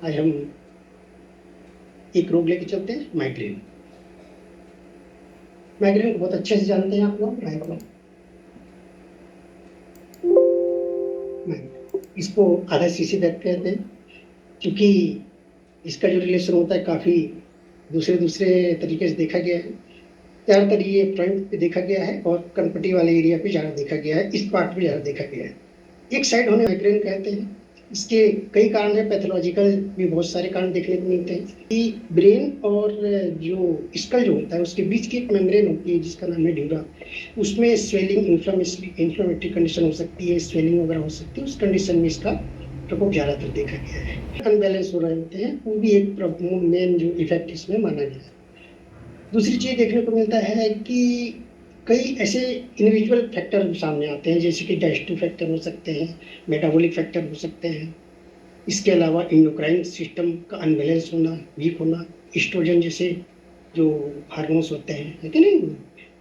आज हम एक रोग लेके चलते हैं, माइग्रेन। माइग्रेन को बहुत अच्छे से जानते हैं आप लोग। इसको आधा सीसी बैक कहते हैं, क्योंकि इसका जो रिलेशन होता है काफ़ी दूसरे दूसरे तरीके से देखा गया है। ज़्यादातर ये फ्रंट पे देखा गया है और कनपट्टी वाले एरिया पे ज़्यादा देखा गया है, इस पार्ट पे ज़्यादा देखा गया है। एक साइड होने माइग्रेन कहते हैं। इसके कई कारण है, पैथोलॉजिकल भी बहुत सारे कारण देखने को मिलते हैं कि ब्रेन और जो स्कल जो होता है उसके बीच की एक मेम्ब्रेन होती है जिसका नाम है ड्यूरा, उसमें स्वेलिंग, इन्फ्लेमेटरी कंडीशन हो सकती है, स्वेलिंग वगैरह हो सकती है। उस कंडीशन में इसका प्रकोप ज़्यादातर देखा गया है। अनबैलेंस हो रहे होते हैं, वो भी एक मेन जो इफेक्ट इसमें माना गया है। दूसरी चीज़ देखने को मिलता है कि कई ऐसे इंडिविजुअल फैक्टर सामने आते हैं, जैसे कि डाइजेस्टिव फैक्टर हो सकते हैं, मेटाबॉलिक फैक्टर हो सकते हैं। इसके अलावा इंडोक्राइन सिस्टम का अनबैलेंस होना, वीक होना, एस्ट्रोजन जैसे जो हार्मोन्स होते हैं, है कि नहीं,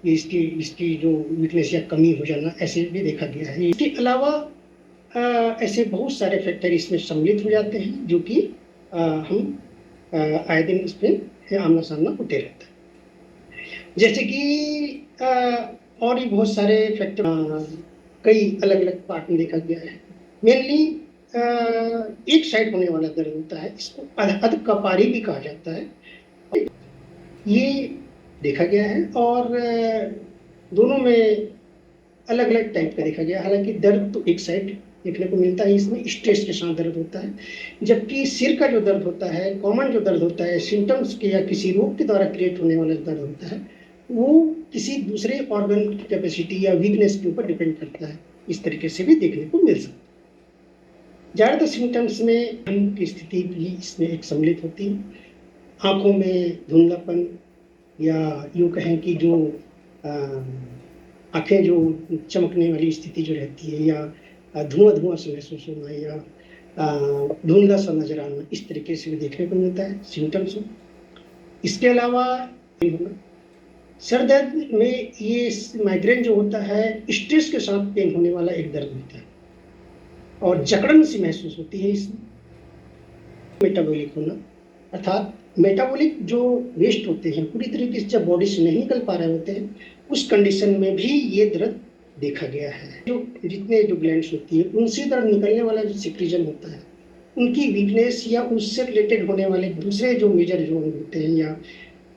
ये इसकी इसकी जो वीकनेस या कमी हो जाना, ऐसे भी देखा गया है। इसके अलावा ऐसे बहुत सारे फैक्टर इसमें सम्मिलित हो जाते हैं, जो कि हम आए दिन इस पर आमना सामना होते रहता है। जैसे कि और भी बहुत सारे फैक्टर कई अलग अलग पार्ट में देखा गया है। मेनली एक साइड होने वाला दर्द होता है, इसको अध कपारी भी कहा जाता है। ये देखा गया है और दोनों में अलग अलग टाइप का देखा गया। हालांकि दर्द तो एक साइड देखने को मिलता है, इसमें स्ट्रेस के साथ दर्द होता है, जबकि सिर का जो दर्द होता है, कॉमन जो दर्द होता है, सिम्टम्स के या किसी रोग के द्वारा क्रिएट होने वाला दर्द होता है, वो किसी दूसरे ऑर्गन की कैपेसिटी या वीकनेस के ऊपर डिपेंड करता है। इस तरीके से भी देखने को मिल सकता है। ज़्यादातर सिम्टम्स में मन की स्थिति भी इसमें एक सम्मिलित होती है। आंखों में धुंधलापन, या यूँ कहें कि जो आंखें जो चमकने वाली स्थिति जो रहती है, या धुआं धुआं से महसूस होना, या धुंधला सा नजर आना, इस तरीके से भी देखने को मिलता है सिम्टम्स में। इसके अलावा सर दर्द में ये माइग्रेन जो होता है, स्ट्रेस के साथ पेन होने वाला एक दर्द होता है और जकड़न सी महसूस होती है इसमें। मेटाबॉलिक होना, अर्थात मेटाबॉलिक जो वेस्ट होते हैं पूरी तरीके से जब बॉडी से नहीं निकल पा रहे होते हैं, उस कंडीशन में भी ये दर्द देखा गया है। जो जितने जो ग्लैंड्स होती है उनसे दर्द निकलने वाला जो सिक्रीजन होता है, उनकी वीकनेस या उससे रिलेटेड होने वाले दूसरे जो मेजर जोन होते हैं, या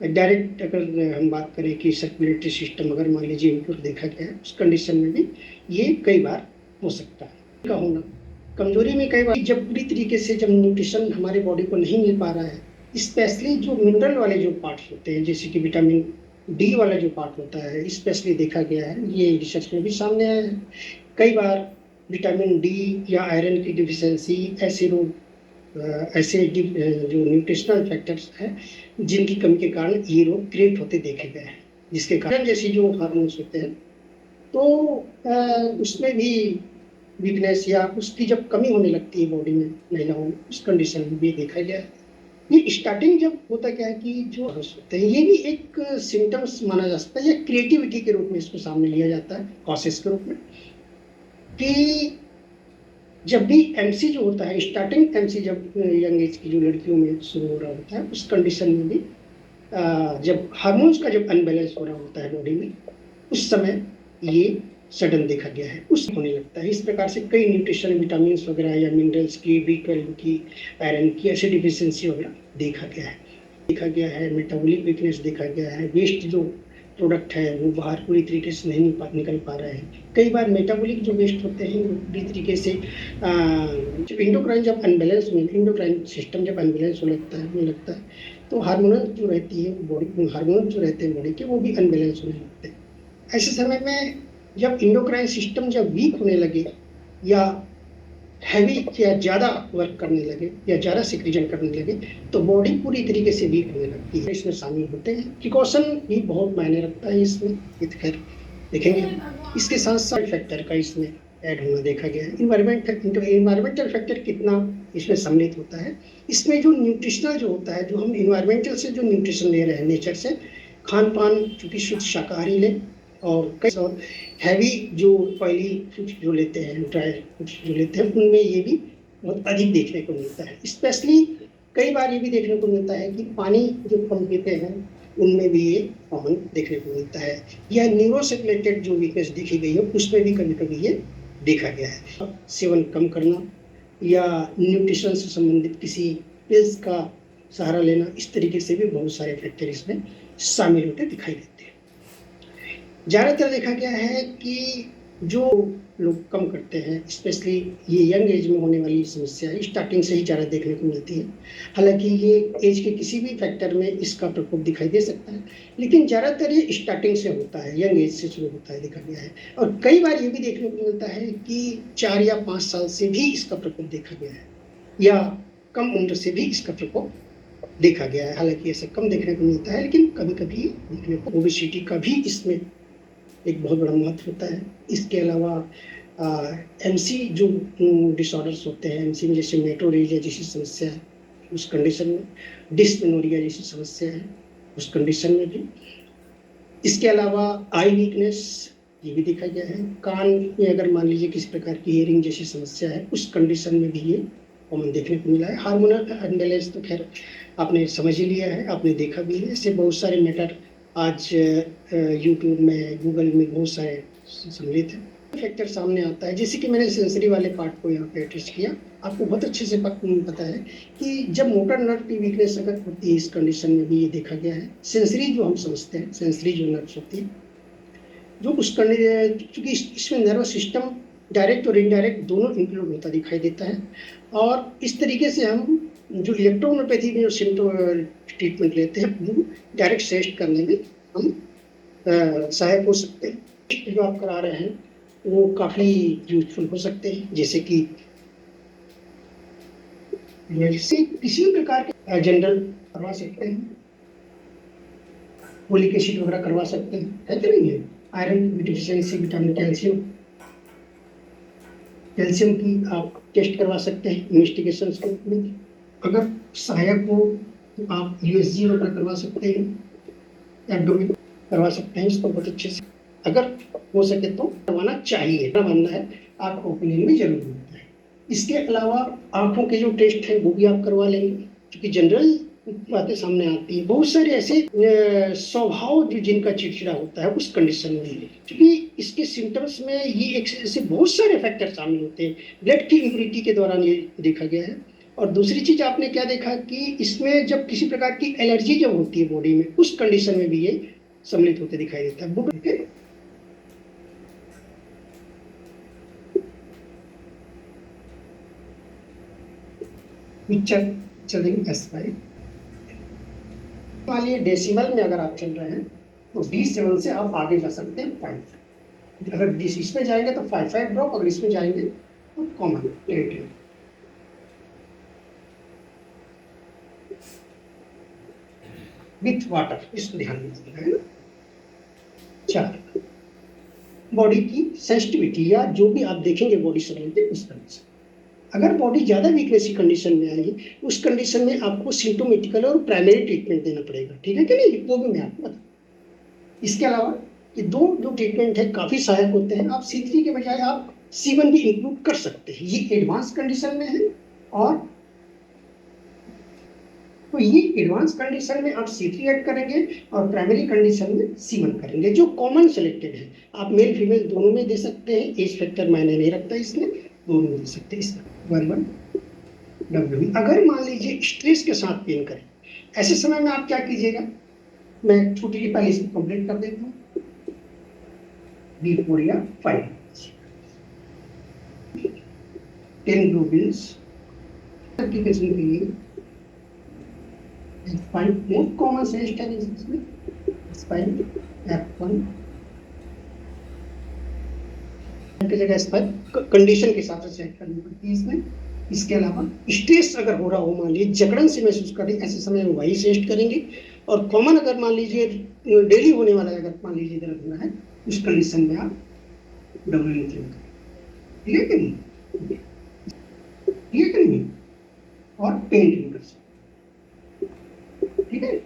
डायरेक्ट अगर हम बात करें कि सर्कुलेटरी सिस्टम अगर मान लीजिए इम्प्रूव देखा गया है, उस कंडीशन में भी ये कई बार हो सकता है। का होना कमजोरी में कई बार जब पूरी तरीके से जब न्यूट्रिशन हमारे बॉडी को नहीं मिल पा रहा है, स्पेशली जो मिनरल वाले जो पार्ट्स होते हैं, जैसे कि विटामिन डी वाला जो पार्ट होता है, स्पेशली देखा गया है, ये रिसर्च में भी सामने आया है। कई बार विटामिन डी या आयरन की डिफिशियंसी, ऐसे रोग, ऐसे जो न्यूट्रिशनल फैक्टर्स हैं जिनकी कमी के कारण ये रोग क्रिएट होते देखे गए हैं, जिसके कारण जैसे जो हार्मोन्स होते हैं, तो उसमें भी वीकनेस या उसकी जब कमी होने लगती है बॉडी में महिलाओं में, उस कंडीशन में भी देखा गया है। ये स्टार्टिंग जब होता क्या है कि जो होते हैं, ये भी एक सिम्टम्स माना जा सकता है, या क्रिएटिविटी के रूप में इसको सामने लिया जाता है, कॉसेस के रूप में, कि जब भी एमसी जो होता है, स्टार्टिंग एमसी जब यंग एज की जो लड़कियों में शुरू हो रहा होता है, उस कंडीशन में भी जब हार्मोन्स का जब अनबैलेंस हो रहा होता है बॉडी में, उस समय ये सडन देखा गया है, उस होने लगता है। इस प्रकार से कई न्यूट्रिशन, विटामिन वगैरह या मिनरल्स की, B12 की, आयरन की, ऐसी डिफिशियंसी वगैरह देखा गया है। मेटाबॉलिक वीकनेस देखा गया है। वेस्ट जो प्रोडक्ट है वो बाहर पूरी तरीके से नहीं निकल पा रहे हैं। कई बार मेटाबॉलिक जो वेस्ट होते हैं वो पूरी तरीके से जब इंडोक्राइन जब अनबैलेंस में इंडोक्राइन सिस्टम जब अनबैलेंस होने लगता है तो हार्मोनल जो रहती है बॉडी, हार्मोन जो रहते हैं बॉडी के, वो भी अनबैलेंस होने लगते हैं। ऐसे समय में जब इंडोक्राइन सिस्टम जब वीक होने लगे, या हैवी या ज़्यादा वर्क करने लगे, या ज़्यादा सिक्रीजन करने लगे, तो बॉडी पूरी तरीके से वीक होने लगती है। इसमें शामिल होते हैं प्रिकॉशन भी बहुत मायने रखता है इसमें, ये खैर देखेंगे। इसके साथ साथ फैक्टर का इसमें ऐड होना देखा गया है। इन्वायरमेंटल फैक्टर कितना इसमें सम्मिलित होता है, इसमें जो न्यूट्रिशनल जो होता है, जो हम इन्वायरमेंटल से जो न्यूट्रिशन ले रहे हैं नेचर से, खान पान चूँकि शुद्ध शाकाहारी लें, और कई और हैवी जो ऑयली फूड्स जो लेते हैं, ड्राई फूड्स जो लेते हैं, उनमें ये भी बहुत अधिक देखने को मिलता है। स्पेशली कई बार ये भी देखने को मिलता है कि पानी जो कम पीते हैं उनमें भी ये कॉमन देखने को मिलता है, या न्यूरो से रिलेटेड जो वीकनेस देखी गई है उसमें भी कभी कभी ये देखा गया है। सेवन कम करना या न्यूट्रिशन से संबंधित किसी पिल्स का सहारा लेना, इस तरीके से भी बहुत सारे फैक्टर इसमें शामिल होते दिखाई देते हैं। ज़्यादातर देखा गया है कि जो लोग कम करते हैं, स्पेशली ये यंग एज में होने वाली समस्या है, स्टार्टिंग से ही ज़्यादा देखने को मिलती है। हालांकि ये एज के किसी भी फैक्टर में इसका प्रकोप दिखाई दे सकता है, लेकिन ज़्यादातर ये स्टार्टिंग से होता है, यंग एज से शुरू होता है, देखा गया है। और कई बार ये भी देखने को मिलता है कि 4 या 5 साल से भी इसका प्रकोप देखा गया है, या कम उम्र से भी इसका प्रकोप देखा गया है। हालांकि ऐसा कम देखने को मिलता है, लेकिन कभी कभी देखने को ओबेसिटी का भी इसमें एक बहुत बड़ा महत्व होता है। इसके अलावा एमसी जो डिसऑर्डर्स होते हैं, एमसी में जैसे मेट्रोरेजिया जैसी समस्या है, उस कंडीशन में डिस्मेनोरिया जैसी समस्या है, उस कंडीशन में भी। इसके अलावा आई वीकनेस ये भी देखा गया है। कान में अगर मान लीजिए किसी प्रकार की हियरिंग जैसी समस्या है, उस कंडीशन में भी ये कॉमन देखने को मिला है। हार्मोनल अनबैलेंस तो खैर आपने समझ ही लिया है, आपने देखा भी है। ऐसे बहुत सारे मैटर आज यूट्यूब में, गूगल में बहुत सारे सम्मिलित हैं। फैक्टर सामने आता है, जैसे कि मैंने सेंसरी वाले पार्ट को यहाँ पे टेस्ट किया, आपको बहुत अच्छे से पता है कि जब मोटर नर्व की वीकनेस अगर होती है, इस कंडीशन में भी ये देखा गया है। सेंसरी जो हम समझते हैं, सेंसरी जो नर्व्स होती है, जो उस कंडीशन, क्योंकि इसमें नर्वस सिस्टम डायरेक्ट और इनडायरेक्ट दोनों इंक्लूड होता दिखाई देता है। और इस तरीके से हम जो इलेक्ट्रोहोम्योपैथी में जो सिम्टम ट्रीटमेंट लेते हैं, वो डायरेक्ट टेस्ट करने में हम सहायक हो सकते हैं। जो आप करा रहे हैं वो काफ़ी यूजफुल हो सकते हैं, जैसे कि किसी भी प्रकार के जनरल करवा सकते हैं, फोलिक एसिड वगैरह करवा सकते हैं, है कि नहीं है। आयरन की डिफिशियंसी, विटामिन कैल्शियम, कैल्शियम की आप टेस्ट करवा सकते हैं इन्वेस्टिगेशन के में। अगर सहायक हो तो आप यूएसजी वगैरह करवा सकते हैं, एब्डोमेन करवा सकते हैं इसको बहुत अच्छे से। अगर हो सके तो करवाना चाहिए, करवाना है, आपका ओपिनियन भी जरूर होता है। इसके अलावा आंखों के जो टेस्ट है वो भी आप करवा लेंगे, क्योंकि जनरल बातें सामने आती है। बहुत सारे ऐसे स्वभाव जो जिनका चिड़चिड़ा होता है उस कंडीशन में, क्योंकि इसके सिम्टम्स में ये एक ऐसे बहुत सारे फैक्टर शामिल होते हैं। ब्लड की इम्प्योरिटी के दौरान ये देखा गया है। और दूसरी चीज आपने क्या देखा कि इसमें जब किसी प्रकार की एलर्जी जब होती है बॉडी में, उस कंडीशन में भी ये सम्मिलित होते दिखाई देता है। चलेंगे S5 वाली डेसिमल में अगर आप चल रहे हैं तो D7 से आप आगे जा सकते हैं 5। अगर इसमें जाएंगे तो 5 ड्रॉप, अगर इसमें जाएंगे तो कॉमन 8 विथ वाटर, इसको ध्यान दीजिएगा। 4 बॉडी की सेंसिटिविटी, या जो भी आप देखेंगे बॉडी से रिलेटेड उस कंडीशन। अगर बॉडी ज़्यादा वीकनेस की कंडीशन में आएगी, उस कंडीशन में आपको सिम्टोमेटिकल और प्राइमरी ट्रीटमेंट देना पड़ेगा, ठीक है कि नहीं, वो भी मैं आपको बता। इसके अलावा ये दो जो ट्रीटमेंट है काफ़ी सहायक होते हैं। आप C3 के बजाय आप C1 भी इंक्लूड कर सकते हैं, ये एडवांस कंडीशन में है। और तो ये एडवांस कंडीशन में आप C3 ऐड करेंगे और प्राइमरी कंडीशन में C1 करेंगे, जो कॉमन सेलेक्टेड है। आप मेल फीमेल दोनों में दे सकते हैं, एज फैक्टर मायने नहीं रखता इसमें, दोनों में दे सकते हैं। इसका 1 W। अगर मान लीजिए स्ट्रेस के साथ पेन करें, ऐसे समय में आप क्या कीजिएगा, मैं छोटी सी पहले इसको कंप्लीट कर देता हूँ। D4 या 5 10 ब्लू बिल्स एप्लीकेशन के लिए 5 मोस्ट कॉमन से इसमें S5 F1 की जगह S5 कंडीशन के हिसाब से सेट करनी पड़ती है इसमें। इसके अलावा स्ट्रेस अगर हो रहा हो, मान लीजिए जकड़न से महसूस करें, ऐसे समय में वही टेस्ट करेंगे। और कॉमन अगर मान लीजिए डेली होने वाला है, अगर मान लीजिए दर्द होना है, उस कंडीशन में आप W करें, ठीक है कि नहीं, ठीक है कि नहीं। और पेन कर सकते, ठीक है,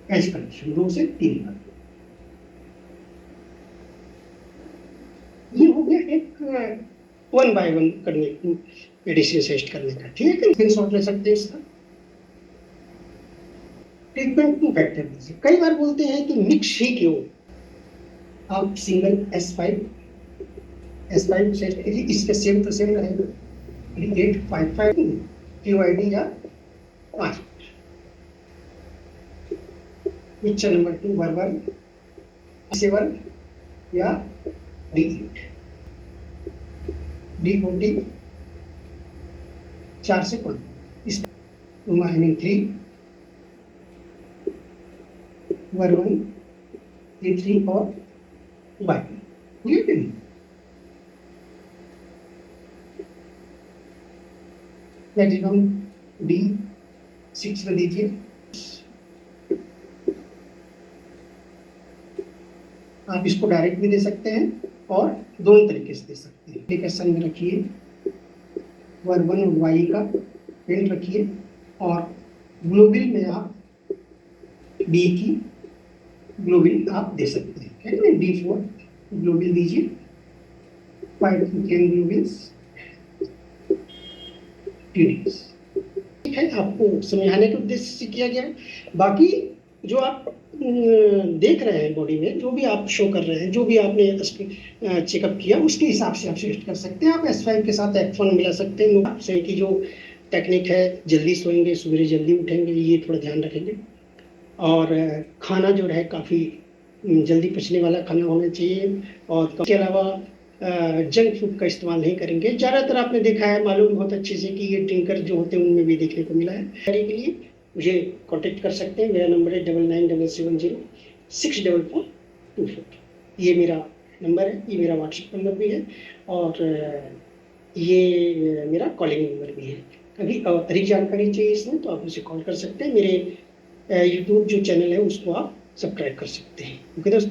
ऐसी कंडीशन 2 से 3 बार। ये हो गया एक 1 by 1 करने मेडिसिन टेस्ट करने का, ठीक है। स्क्रीन शॉट ले सकते हैं इसका। ट्रीटमेंट 2 फैक्टर दीजिए। कई बार बोलते हैं कि मिक्स ही क्यों, आप सिंगल S5 टेस्ट कीजिए, इसके सेम टू सेम रहेगा 3855 QID या 5 पिक्चर नंबर 2 वर्बल 7 या D8 D14 4 से 5 इस माइनिंग 3 वर्बल A3 और Y ठीक मैक्सिमम D6 में दीजिए। आप इसको डायरेक्ट भी दे सकते हैं और दोनों तरीके से दे सकते हैं। एप्लीकेशन में रखिए वर्बल वाई का पेंट रखिए और ग्लोबिल में आप बी की ग्लोबिल आप दे सकते हैं। D4 ग्लोबिल दीजिए 5 to 10 ग्लोबिल्स ठीक है। आपको समझाने के उद्देश्य से किया गया है। बाकी जो आप देख रहे हैं बॉडी में जो भी आप शो कर रहे हैं, जो भी आपने चेकअप किया उसके हिसाब से आप सजेस्ट कर सकते हैं। आप S5 के साथ F1 मिला सकते हैं। आपसे की जो टेक्निक है, जल्दी सोएंगे सवेरे जल्दी उठेंगे, ये थोड़ा ध्यान रखेंगे। और खाना जो है काफ़ी जल्दी पचने वाला खाना होना चाहिए और इसके अलावा जंक फूड का इस्तेमाल नहीं करेंगे। ज़्यादातर आपने देखा है, मालूम बहुत अच्छे से कि ये ड्रिंकर जो होते हैं उनमें भी देखने को मिला है। तैयारी के लिए मुझे कांटेक्ट कर सकते हैं। मेरा नंबर है 9977064424। ये मेरा नंबर है, ये मेरा व्हाट्सएप नंबर भी है और ये मेरा कॉलिंग नंबर भी है। कभी अधिक जानकारी चाहिए इसमें तो आप मुझे कॉल कर सकते हैं। मेरे यूट्यूब जो चैनल है उसको आप सब्सक्राइब कर सकते हैं। ओके दोस्तों।